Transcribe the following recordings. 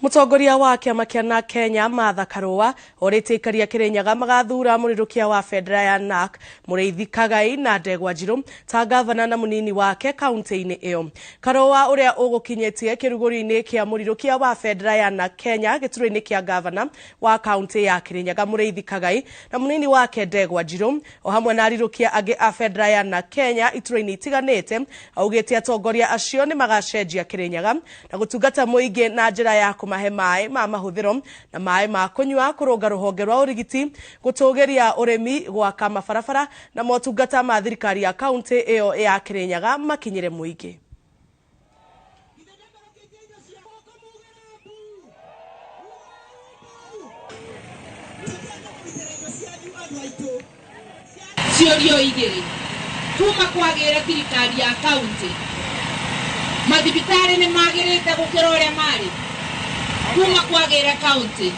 Mutongoria wa kiama kia Kenya Martha Karua orite ikaria Kirinyaga magathura murirukia wa federal ya NARC Muriithi Kagai na Ndegwa Njiru ta gavana na munini wake kaunti-ini iyo. Karua uria ugukinyetie kiruguri-ini kia murirukia wa federal ya NARC Kenya gituro-ini kia gavana wa kaunti ya Kirinyaga Muriithi Kagai na munini wake Ndegwa Njiru o hamwe na arirukia agi a federal ya NARC Kenya ituro-ini itiganite augite atongoria acio ni magacenjia Kirinyaga na gutungata muingi na njira ya mahe mai ma mahuthiro na mai ma kunywa kurunga ruhonge rwa urigiti gutugeria urimi gwaka mabarabara na motungata ma thirikari ya kaunti iyo ya Kirinyaga makinyire muingi. Cionio igiri kuma kwagira thirikari ya kaunti mathibitari ni magirite gukira uria mari kuma kwagira kaunti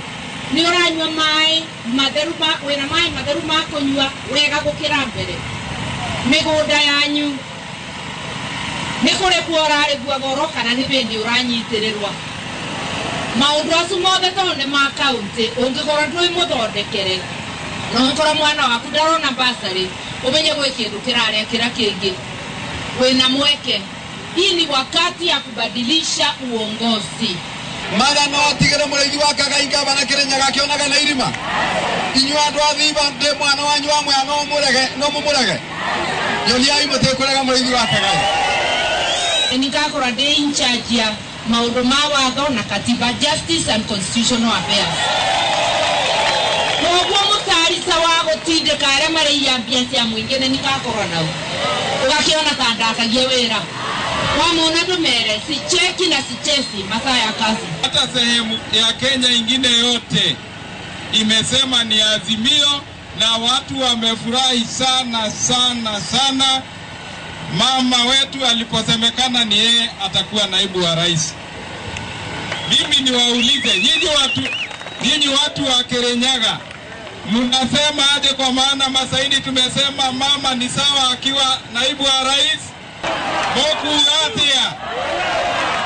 ni uranywa mai matheru wina mai matheru ma kunywa wega gukira mbere migunda yanyu ni kuri kuorare bua goro kana ni bendi uranyitirirwa maundu acu mothe tonde ma kaunti ungigora ndui muthondekere no ngora mwana waku ndarona basari umenye gwe kindu kiraria kira kingi wina mweke. Hii ni wakati ya kubadilisha uongozi. Mara no tigere Muriithi wa Kagai gavana Kirinyaga kionaga na irima inywa andu athiba ndi mwana wanyu wa mwana no mumurege nyonia imutekurega Muriithi wa Kagai ningakora ndi in charge ya maundu ma watho na katiba, justice and constitutional affairs. Koguo mutarisa wa gutindika aria mariyambia cia muingi ni ningakora nau ugakiona ta ndakagia wira wamona tumere si cheki na si chesi masaa ya kazi. Hata sehemu ya Kenya ingine yote imesema ni azimio na watu wamefurahi sana sana sana. Mama wetu aliposemekana ni yeye atakuwa naibu wa rais. Mimi niwaulize nyinyi watu wa Kirinyaga mnasema aje? Kwa maana masaini tumesema mama ni sawa akiwa naibu wa rais.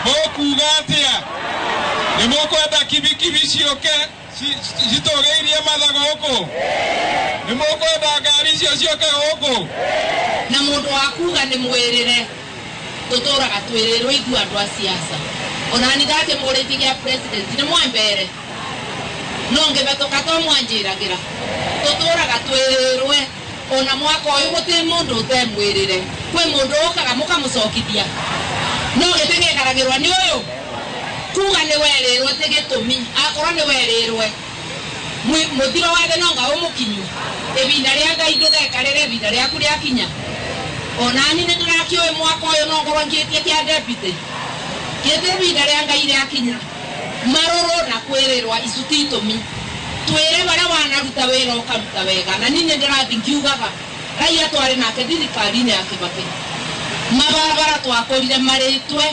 Boku gatia ni mokwenda kibikibi cioke citogeirie mathago huku ni mokwenda ngari cio cioke huku na mundu wakuga ni mwirire tuturaga twirirwo ithu andu a siasa onani ndake Muriithi gia president ni mwembere no ngebetuka to mwanjiragira tuturaga twirirwe ona mwaka uyu guti mundu utemwirire kwi mundu ukaga mukamucokithia no gitegekaragirwa ni uyu kuga ni werirwe tigitumi akorwo ni werirwe muthiro wathe no ngao mukinyu ibinda ria Ngai ndugekarire ibinda riaku riakinya onani ni ndirakiuwe mwaka uyu no ngorwo ngitie kia deputy kete ibinda ria Ngai riakinya maruru na kwirirwa icuti itumi twire baria wanaruta wira ukaruta wega na nini ndirathi ngiugaga raia twari nake thirikari-ini ya Kibaki mabarabara twakorire maritwe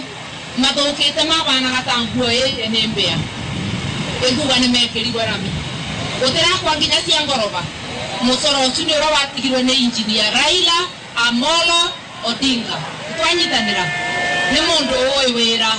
mathukite mabanaga ta nguo iri ni mbia iguga ni mekirirwe rami utirakwa nginya cia ngoroba mucoro ucio ni uria watigirwe ni engineer Raila Amolo Odinga twanyitanira ni mundu uwi wira